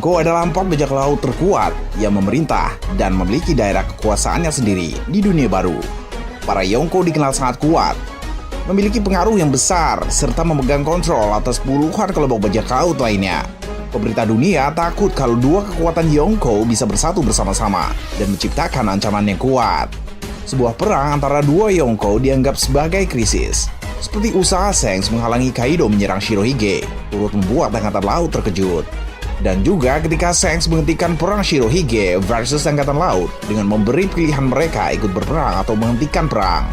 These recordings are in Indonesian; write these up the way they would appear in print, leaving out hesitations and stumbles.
Yonko adalah 4 bajak laut terkuat yang memerintah dan memiliki daerah kekuasaannya sendiri di dunia baru. Para Yonko dikenal sangat kuat, memiliki pengaruh yang besar, serta memegang kontrol atas puluhan kelompok bajak laut lainnya. Pemerintah dunia takut kalau dua kekuatan Yonko bisa bersatu bersama-sama dan menciptakan ancaman yang kuat. Sebuah perang antara dua Yonko dianggap sebagai krisis. Seperti usaha Shanks menghalangi Kaido menyerang Shirohige, turut membuat Angkatan Laut terkejut. Dan juga ketika Shanks menghentikan perang Shirohige versus Angkatan Laut dengan memberi pilihan mereka ikut berperang atau menghentikan perang.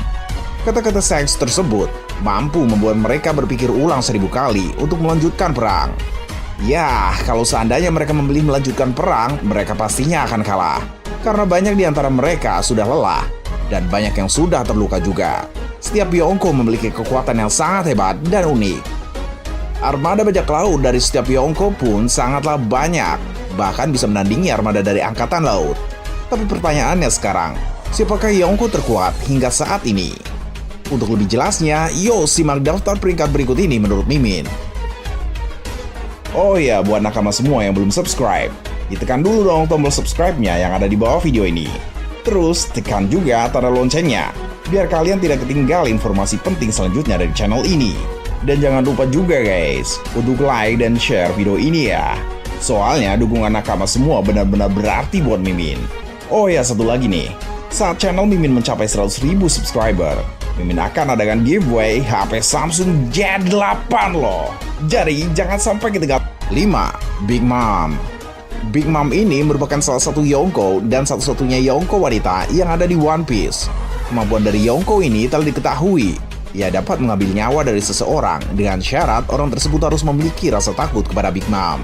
Kata-kata Shanks tersebut mampu membuat mereka berpikir ulang 1000 kali untuk melanjutkan perang. Ya, kalau seandainya mereka memilih melanjutkan perang, mereka pastinya akan kalah. Karena banyak di antara mereka sudah lelah, dan banyak yang sudah terluka juga. Setiap Yonko memiliki kekuatan yang sangat hebat dan unik. Armada bajak laut dari setiap Yonko pun sangatlah banyak, bahkan bisa menandingi armada dari Angkatan Laut. Tapi pertanyaannya sekarang, siapakah Yonko terkuat hingga saat ini? Untuk lebih jelasnya, yuk simak daftar peringkat berikut ini menurut Mimin. Oh ya, buat nakama semua yang belum subscribe, ditekan dulu dong tombol subscribe-nya yang ada di bawah video ini. Terus tekan juga tanda loncengnya, biar kalian tidak ketinggalan informasi penting selanjutnya dari channel ini. Dan jangan lupa juga guys, untuk like dan share video ini ya. Soalnya dukungan nakama semua benar-benar berarti buat Mimin. Oh ya, satu lagi nih, saat channel Mimin mencapai 100.000 subscriber, Mimin akan adakan giveaway HP Samsung Z8 loh. Jadi jangan sampai ketinggalan. 5. Big Mom. Big Mom ini merupakan salah satu Yonko dan satu-satunya Yonko wanita yang ada di One Piece. Kemampuan dari Yonko ini telah diketahui. Ia dapat mengambil nyawa dari seseorang dengan syarat orang tersebut harus memiliki rasa takut kepada Big Mom.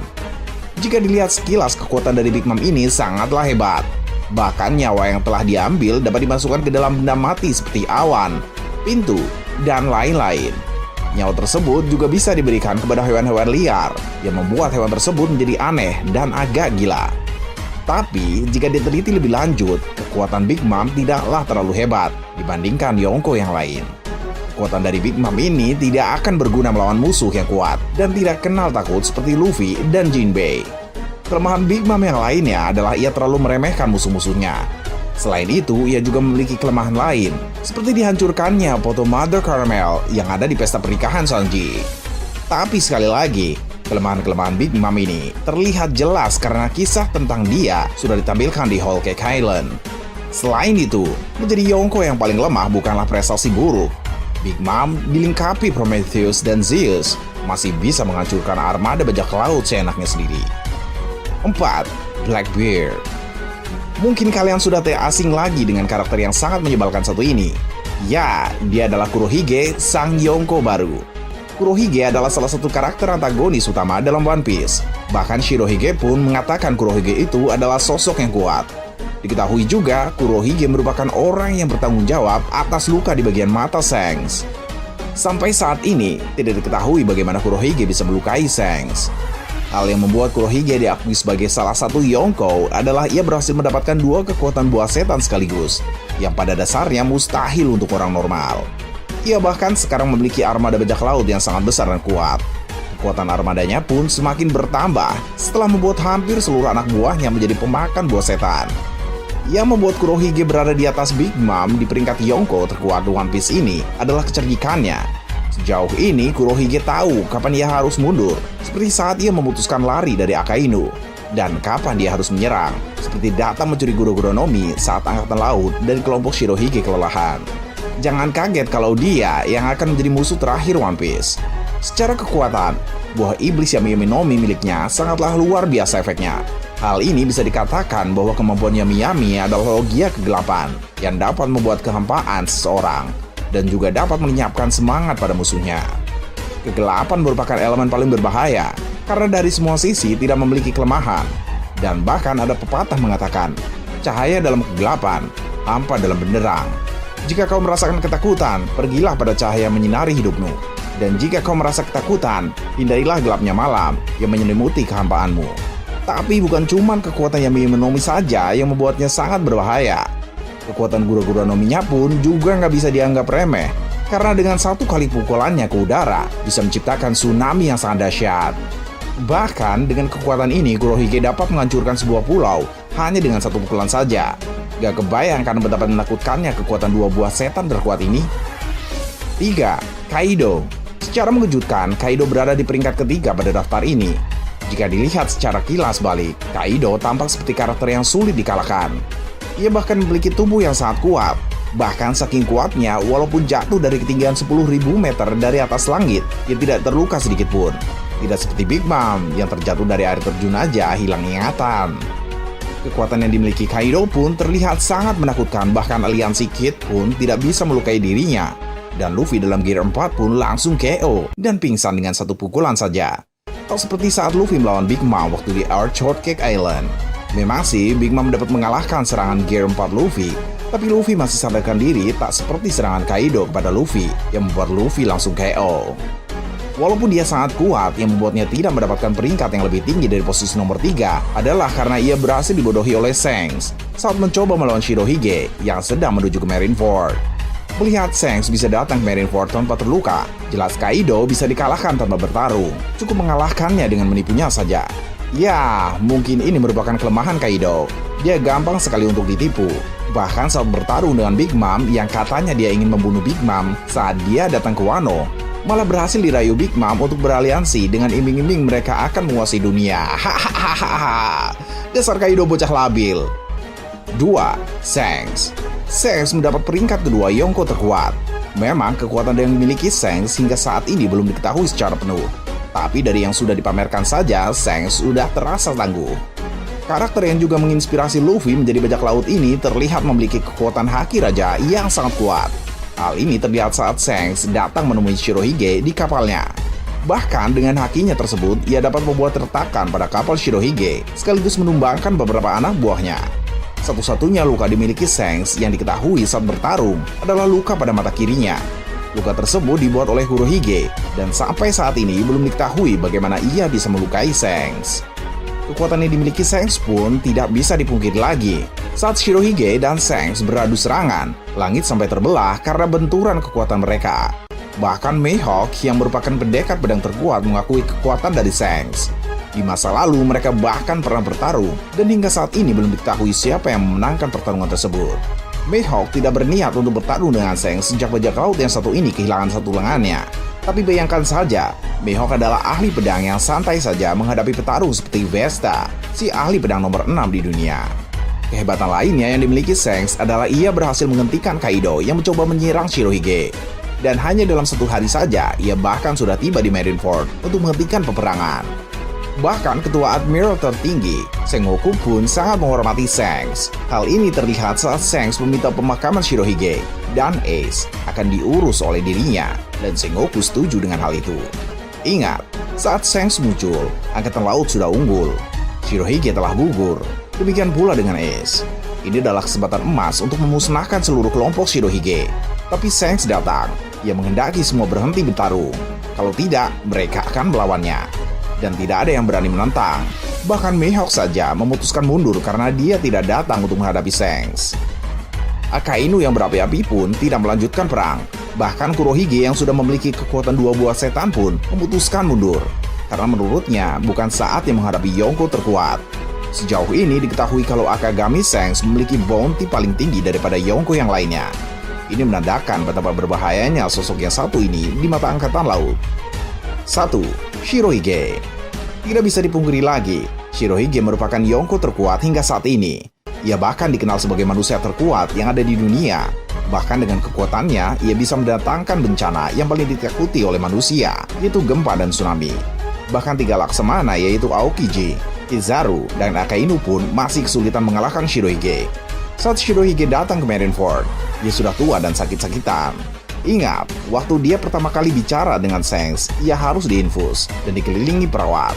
Jika dilihat sekilas, kekuatan dari Big Mom ini sangatlah hebat. Bahkan nyawa yang telah diambil dapat dimasukkan ke dalam benda mati seperti awan, pintu, dan lain-lain. Nyawa tersebut juga bisa diberikan kepada hewan-hewan liar yang membuat hewan tersebut menjadi aneh dan agak gila. Tapi jika diteliti lebih lanjut, kekuatan Big Mom tidaklah terlalu hebat dibandingkan Yonko yang lain. Kekuatan dari Big Mom ini tidak akan berguna melawan musuh yang kuat dan tidak kenal takut seperti Luffy dan Jinbei. Kelemahan Big Mom yang lainnya adalah ia terlalu meremehkan musuh-musuhnya. Selain itu, ia juga memiliki kelemahan lain, seperti dihancurkannya foto Mother Caramel yang ada di pesta pernikahan Sanji. Tapi sekali lagi, kelemahan-kelemahan Big Mom ini terlihat jelas karena kisah tentang dia sudah ditampilkan di Whole Cake Island. Selain itu, menjadi Yonko yang paling lemah bukanlah prestasi buruk. Big Mom dilengkapi Prometheus dan Zeus masih bisa menghancurkan armada bajak laut seenaknya sendiri. 4. Blackbeard. Mungkin kalian sudah tidak asing lagi dengan karakter yang sangat menyebalkan satu ini. Ya, dia adalah Kurohige, sang Yonko baru. Kurohige adalah salah satu karakter antagonis utama dalam One Piece. Bahkan Shirohige pun mengatakan Kurohige itu adalah sosok yang kuat. Diketahui juga, Kurohige merupakan orang yang bertanggung jawab atas luka di bagian mata Shanks. Sampai saat ini, tidak diketahui bagaimana Kurohige bisa melukai Shanks. Hal yang membuat Kurohige diakui sebagai salah satu Yonko adalah ia berhasil mendapatkan 2 kekuatan buah setan sekaligus, yang pada dasarnya mustahil untuk orang normal. Ia bahkan sekarang memiliki armada bajak laut yang sangat besar dan kuat. Kekuatan armadanya pun semakin bertambah setelah membuat hampir seluruh anak buahnya menjadi pemakan buah setan. Yang membuat Kurohige berada di atas Big Mom di peringkat Yonko terkuat One Piece ini adalah kecerdikannya. Sejauh ini Kurohige tahu kapan ia harus mundur, seperti saat ia memutuskan lari dari Akainu, dan kapan dia harus menyerang, seperti datang mencuri Guro-Guro Nomi saat Angkatan Laut dan kelompok Shirohige kelelahan. Jangan kaget kalau dia yang akan menjadi musuh terakhir One Piece. Secara kekuatan, buah iblis Yami-Yami Nomi miliknya sangatlah luar biasa efeknya. Hal ini bisa dikatakan bahwa kemampuan Yami-Yami adalah logia kegelapan yang dapat membuat kehampaan seseorang dan juga dapat melenyapkan semangat pada musuhnya. Kegelapan merupakan elemen paling berbahaya karena dari semua sisi tidak memiliki kelemahan. Dan bahkan ada pepatah mengatakan, cahaya dalam kegelapan, hampa dalam benderang. Jika kau merasakan ketakutan, pergilah pada cahaya yang menyinari hidupmu. Dan jika kau merasa ketakutan, hindarilah gelapnya malam yang menyelimuti kehampaanmu. Tapi bukan cuma kekuatan Yami-Yami Nomi saja yang membuatnya sangat berbahaya. Kekuatan Guro-Guro Nominya pun juga nggak bisa dianggap remeh. Karena dengan satu kali pukulannya ke udara, bisa menciptakan tsunami yang sangat dahsyat. Bahkan dengan kekuatan ini, Kurohige dapat menghancurkan sebuah pulau hanya dengan satu pukulan saja. Gak kebayangkan betapa menakutkannya kekuatan dua buah setan terkuat ini. 3. Kaido. Secara mengejutkan, Kaido berada di peringkat ketiga pada daftar ini. Jika dilihat secara kilas balik, Kaido tampak seperti karakter yang sulit dikalahkan. Ia bahkan memiliki tubuh yang sangat kuat. Bahkan saking kuatnya, walaupun jatuh dari ketinggian 10.000 meter dari atas langit, ia tidak terluka sedikit pun. Tidak seperti Big Mom yang terjatuh dari air terjun aja hilang ingatan. Kekuatan yang dimiliki Kaido pun terlihat sangat menakutkan, bahkan aliansi Kid pun tidak bisa melukai dirinya. Dan Luffy dalam Gear 4 pun langsung KO dan pingsan dengan satu pukulan saja. Tak seperti saat Luffy melawan Big Mom waktu di Arch Shortcake Island. Memang sih Big Mom dapat mengalahkan serangan Gear 4 Luffy, tapi Luffy masih sadarkan diri tak seperti serangan Kaido kepada Luffy yang membuat Luffy langsung KO. Walaupun dia sangat kuat, yang membuatnya tidak mendapatkan peringkat yang lebih tinggi dari posisi nomor 3 adalah karena ia berhasil dibodohi oleh Shanks saat mencoba melawan Shirohige yang sedang menuju ke Marineford. Melihat Shanks bisa datang ke Marineford tanpa terluka, jelas Kaido bisa dikalahkan tanpa bertarung. Cukup mengalahkannya dengan menipunya saja. Ya, mungkin ini merupakan kelemahan Kaido. Dia gampang sekali untuk ditipu. Bahkan saat bertarung dengan Big Mom yang katanya dia ingin membunuh Big Mom saat dia datang ke Wano, malah berhasil dirayu Big Mom untuk beraliansi dengan iming-iming mereka akan menguasai dunia. Hahaha. Dasar Kaido bocah labil. 2. Shanks. Shanks mendapat peringkat kedua Yonko terkuat. Memang kekuatan yang dimiliki Shanks hingga saat ini belum diketahui secara penuh. Tapi dari yang sudah dipamerkan saja, Shanks sudah terasa tangguh. Karakter yang juga menginspirasi Luffy menjadi bajak laut ini terlihat memiliki kekuatan haki raja yang sangat kuat. Hal ini terlihat saat Shanks datang menemui Shirohige di kapalnya. Bahkan dengan hakinya tersebut, ia dapat membuat retakan pada kapal Shirohige, sekaligus menumbangkan beberapa anak buahnya. Satu-satunya luka dimiliki Shanks yang diketahui saat bertarung adalah luka pada mata kirinya. Luka tersebut dibuat oleh Kurohige, dan sampai saat ini belum diketahui bagaimana ia bisa melukai Shanks. Kekuatan yang dimiliki Shanks pun tidak bisa dipungkiri lagi. Saat Shirohige dan Shanks beradu serangan, langit sampai terbelah karena benturan kekuatan mereka. Bahkan Mihawk yang merupakan pendekar pedang terkuat mengakui kekuatan dari Shanks. Di masa lalu mereka bahkan pernah bertarung, dan hingga saat ini belum diketahui siapa yang memenangkan pertarungan tersebut. Mihawk tidak berniat untuk bertarung dengan Shanks sejak bajak laut yang satu ini kehilangan satu lengannya. Tapi bayangkan saja, Mihawk adalah ahli pedang yang santai saja menghadapi petarung seperti Vesta, si ahli pedang nomor 6 di dunia. Kehebatan lainnya yang dimiliki Shanks adalah ia berhasil menghentikan Kaido yang mencoba menyerang Shirohige. Dan hanya dalam satu hari saja, ia bahkan sudah tiba di Marineford untuk menghentikan peperangan. Bahkan ketua Admiral tertinggi, Sengoku pun sangat menghormati Shanks. Hal ini terlihat saat Shanks meminta pemakaman Shirohige dan Ace akan diurus oleh dirinya, dan Sengoku setuju dengan hal itu. Ingat, saat Shanks muncul, Angkatan Laut sudah unggul. Shirohige telah gugur, demikian pula dengan Ace. Ini adalah kesempatan emas untuk memusnahkan seluruh kelompok Shirohige. Tapi Shanks datang, ia menghendaki semua berhenti bertarung. Kalau tidak, mereka akan melawannya. Dan tidak ada yang berani menentang. Bahkan Mihawk saja memutuskan mundur karena dia tidak datang untuk menghadapi Shanks. Akainu yang berapi-api pun tidak melanjutkan perang. Bahkan Kurohige yang sudah memiliki kekuatan dua buah setan pun memutuskan mundur. Karena menurutnya bukan saatnya menghadapi Yonko terkuat. Sejauh ini diketahui kalau Akagami Shanks memiliki bounty paling tinggi daripada Yonko yang lainnya. Ini menandakan betapa berbahayanya sosok yang satu ini di mata Angkatan Laut. 1. Shirohige. Tidak bisa dipungkiri lagi, Shirohige merupakan Yonko terkuat hingga saat ini. Ia bahkan dikenal sebagai manusia terkuat yang ada di dunia. Bahkan dengan kekuatannya, ia bisa mendatangkan bencana yang paling ditakuti oleh manusia, yaitu gempa dan tsunami. Bahkan 3 laksamana yaitu Aokiji, Kizaru, dan Akainu pun masih kesulitan mengalahkan Shirohige. Saat Shirohige datang ke Marineford, dia sudah tua dan sakit-sakitan. Ingat, waktu dia pertama kali bicara dengan Shanks, ia harus diinfus dan dikelilingi perawat.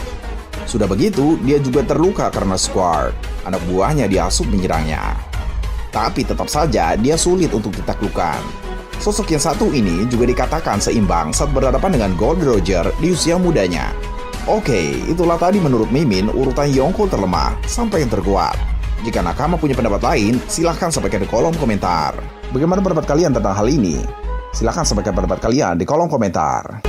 Sudah begitu, dia juga terluka karena Squard, anak buahnya dihasut menyerangnya. Tapi tetap saja dia sulit untuk ditaklukkan. Sosok yang satu ini juga dikatakan seimbang saat berhadapan dengan Gold Roger di usia mudanya. Oke, itulah tadi menurut Mimin urutan Yonko terlemah sampai yang terkuat. Jika nakama punya pendapat lain, silahkan sampaikan di kolom komentar. Bagaimana pendapat kalian tentang hal ini? Silahkan sampaikan pendapat kalian di kolom komentar.